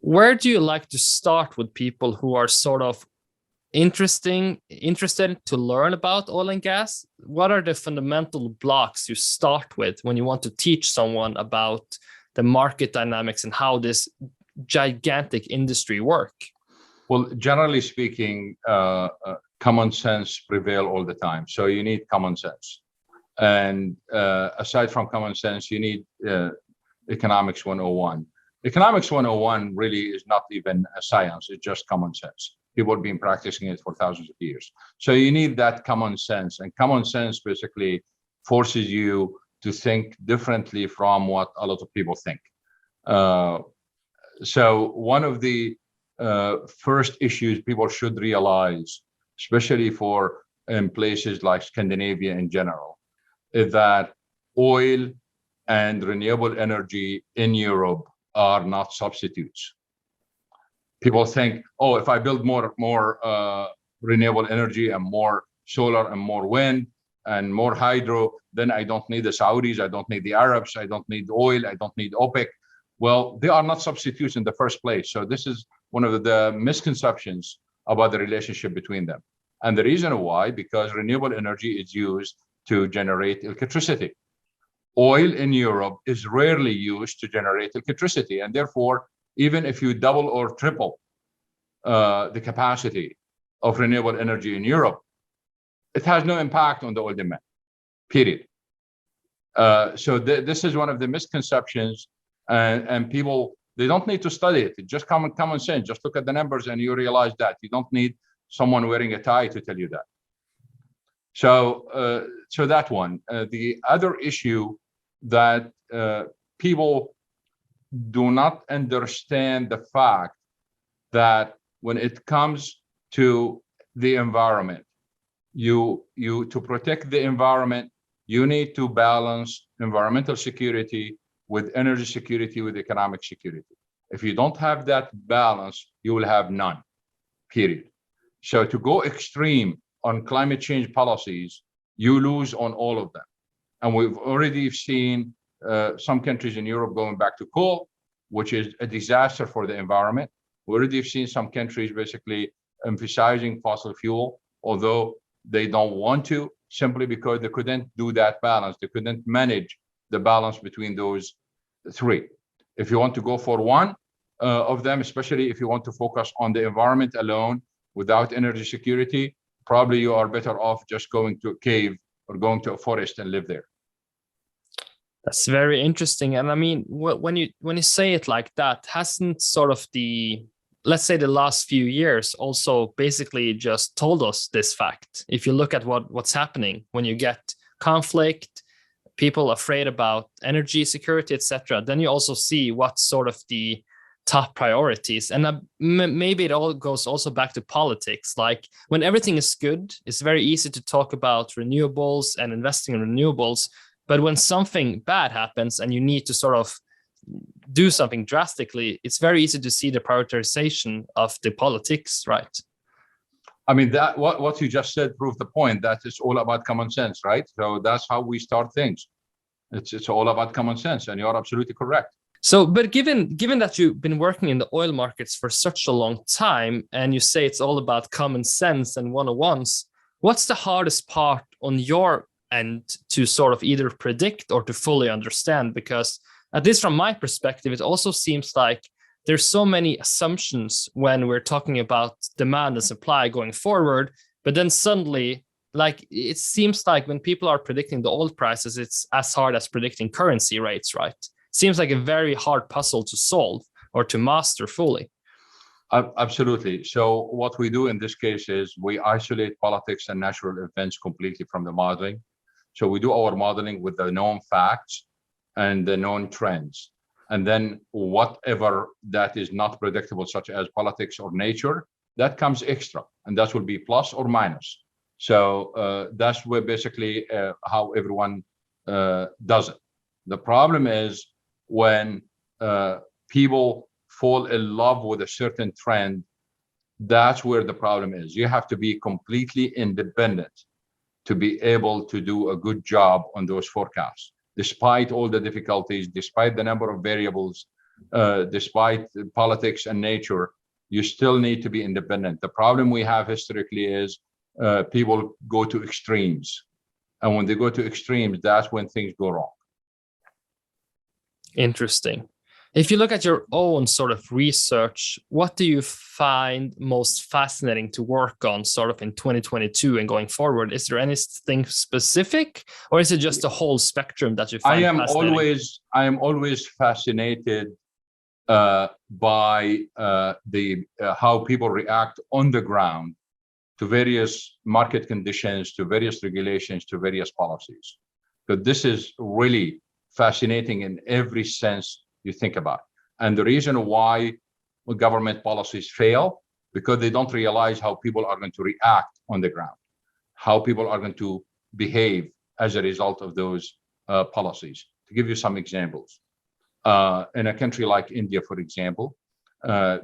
Where do you like to start with people who are sort of interested to learn about oil and gas? What are the fundamental blocks you start with when you want to teach someone about the market dynamics and how this gigantic industry work? Well, generally speaking, common sense prevail all the time. So you need common sense. And aside from common sense, you need economics 101. Economics 101 really is not even a science, it's just common sense. People have been practicing it for thousands of years. So you need that common sense. And common sense basically forces you to think differently from what a lot of people think. So one of the first issues people should realize, especially for in places like Scandinavia in general, is that oil and renewable energy in Europe are not substitutes. People think, oh, if I build more renewable energy and more solar and more wind and more hydro, then I don't need the Saudis, I don't need the Arabs, I don't need oil, I don't need OPEC. Well, they are not substitutes in the first place. So this is one of the misconceptions about the relationship between them. And the reason why, because renewable energy is used to generate electricity. Oil in Europe is rarely used to generate electricity. And therefore, even if you double or triple the capacity of renewable energy in Europe, it has no impact on the oil demand, period. So this is one of the misconceptions, and people, they don't need to study it. It's just common sense. Just look at the numbers and you realize that. You don't need someone wearing a tie to tell you that. So, so that one. The other issue that people do not understand the fact that when it comes to the environment, you to protect the environment, you need to balance environmental security with energy security, with economic security. If you don't have that balance, you will have none, period. So to go extreme on climate change policies, you lose on all of them. And we've already seen some countries in Europe going back to coal, which is a disaster for the environment. We already have seen some countries basically emphasizing fossil fuel, although they don't want to, simply because they couldn't do that balance. They couldn't manage the balance between those three. If you want to go for one of them, especially if you want to focus on the environment alone without energy security, probably you are better off just going to a cave or going to a forest and live there. That's very interesting. And I mean, when you say it like that, hasn't sort of let's say the last few years also basically just told us this fact? If you look at what's happening when you get conflict, people afraid about energy security, etc., then you also see what's sort of the top priorities. And maybe it all goes also back to politics. Like when everything is good, it's very easy to talk about renewables and investing in renewables. But when something bad happens and you need to sort of do something drastically, it's very easy to see the prioritization of the politics, right? I mean, that what you just said proved the point that it's all about common sense, right? So that's how we start things. It's all about common sense, and you're absolutely correct. So, but given that you've been working in the oil markets for such a long time, and you say it's all about common sense and one-on-ones, what's the hardest part on your end to sort of either predict or to fully understand? Because at least from my perspective, it also seems like there's so many assumptions when we're talking about demand and supply going forward, but then suddenly, like it seems like when people are predicting the oil prices, it's as hard as predicting currency rates, right? Seems like a very hard puzzle to solve or to master fully. Absolutely. So what we do in this case is we isolate politics and natural events completely from the modeling. So we do our modeling with the known facts and the known trends. And then whatever that is not predictable, such as politics or nature, that comes extra. And that will be plus or minus. So that's where basically how everyone does it. The problem is when people fall in love with a certain trend, that's where the problem is. You have to be completely independent to be able to do a good job on those forecasts, despite all the difficulties, despite the number of variables despite politics and nature, you still need to be independent. The problem we have historically is people go to extremes. And when they go to extremes, that's when things go wrong. Interesting. If you look at your own sort of research, what do you find most fascinating to work on sort of in 2022 and going forward? Is there anything specific, or is it just a whole spectrum that you find fascinating? I am always fascinated by how people react on the ground to various market conditions, to various regulations, to various policies. But this is really fascinating in every sense you think about. And the reason why government policies fail, because they don't realize how people are going to react on the ground, how people are going to behave as a result of those policies. To give you some examples, in a country like India, for example,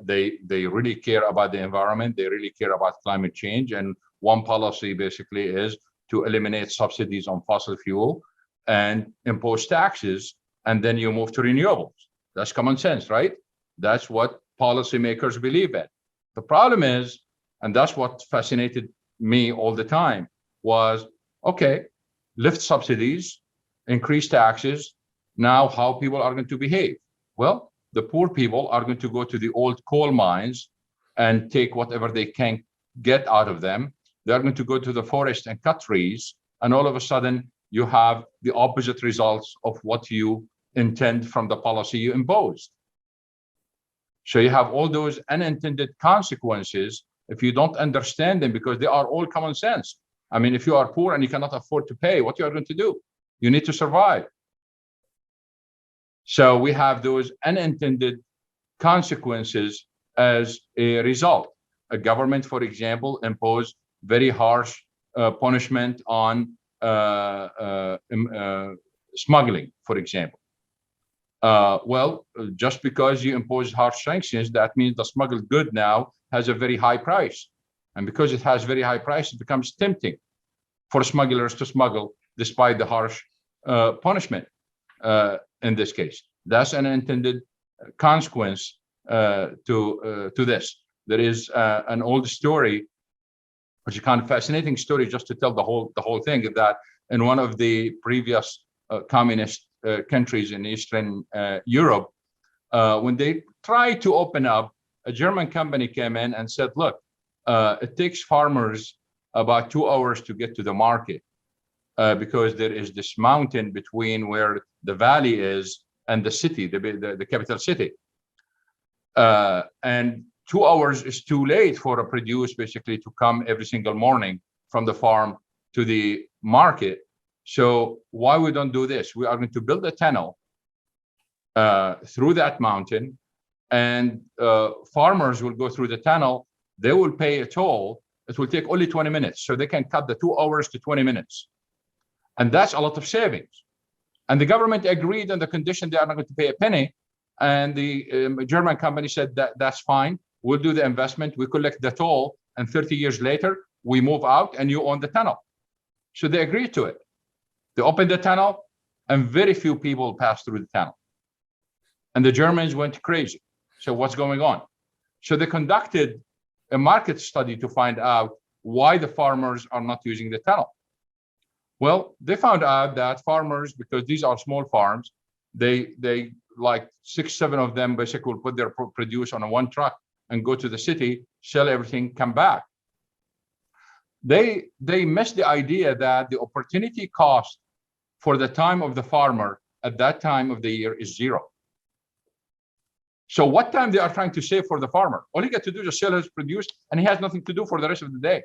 they really care about the environment. They really care about climate change. And one policy basically is to eliminate subsidies on fossil fuel and impose taxes, and then you move to renewables. That's common sense, right? That's what policymakers believe in. The problem is, and that's what fascinated me all the time, was, okay, lift subsidies, increase taxes. Now how people are going to behave? Well, the poor people are going to go to the old coal mines and take whatever they can get out of them. They're going to go to the forest and cut trees. And all of a sudden, you have the opposite results of what you intend from the policy you imposed. So you have all those unintended consequences if you don't understand them, because they are all common sense. I mean, if you are poor and you cannot afford to pay, what you are going to do? You need to survive. So we have those unintended consequences as a result. A government, for example, imposed very harsh punishment on smuggling, for example. Well, just because you impose harsh sanctions, that means the smuggled good now has a very high price. And because it has very high price, it becomes tempting for smugglers to smuggle despite the harsh punishment in this case. That's an unintended consequence to this. There is an old story, which is a kind of fascinating story, just to tell the whole thing, that in one of the previous communist countries in Eastern Europe, when they tried to open up, a German company came in and said, look, it takes farmers about 2 hours to get to the market because there is this mountain between where the valley is and the city, the capital city. And 2 hours is too late for a produce basically to come every single morning from the farm to the market. So why we don't do this? We are going to build a tunnel through that mountain, and farmers will go through the tunnel. They will pay a toll. It will take only 20 minutes. So they can cut the 2 hours to 20 minutes. And that's a lot of savings. And the government agreed on the condition they are not going to pay a penny. And the German company said that's fine. We'll do the investment. We collect the toll. And 30 years later, we move out and you own the tunnel. So they agreed to it. They opened the tunnel and very few people passed through the tunnel. And the Germans went crazy. So what's going on? So they conducted a market study to find out why the farmers are not using the tunnel. Well, they found out that farmers, because these are small farms, they like 6, 7 of them basically will put their produce on one truck and go to the city, sell everything, come back. They missed the idea that the opportunity cost for the time of the farmer at that time of the year is 0. So what time they are trying to save for the farmer? All he got to do is just sell his produce, and he has nothing to do for the rest of the day.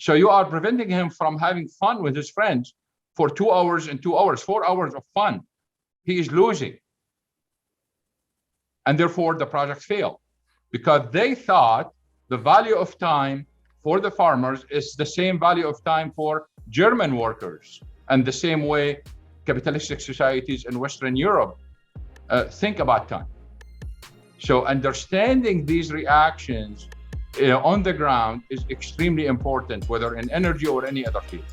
So you are preventing him from having fun with his friends for 2 hours and 2 hours, 4 hours of fun. He is losing. And therefore the project failed, because they thought the value of time for the farmers is the same value of time for German workers, and the same way capitalistic societies in Western Europe think about time. So understanding these reactions on the ground is extremely important, whether in energy or any other field.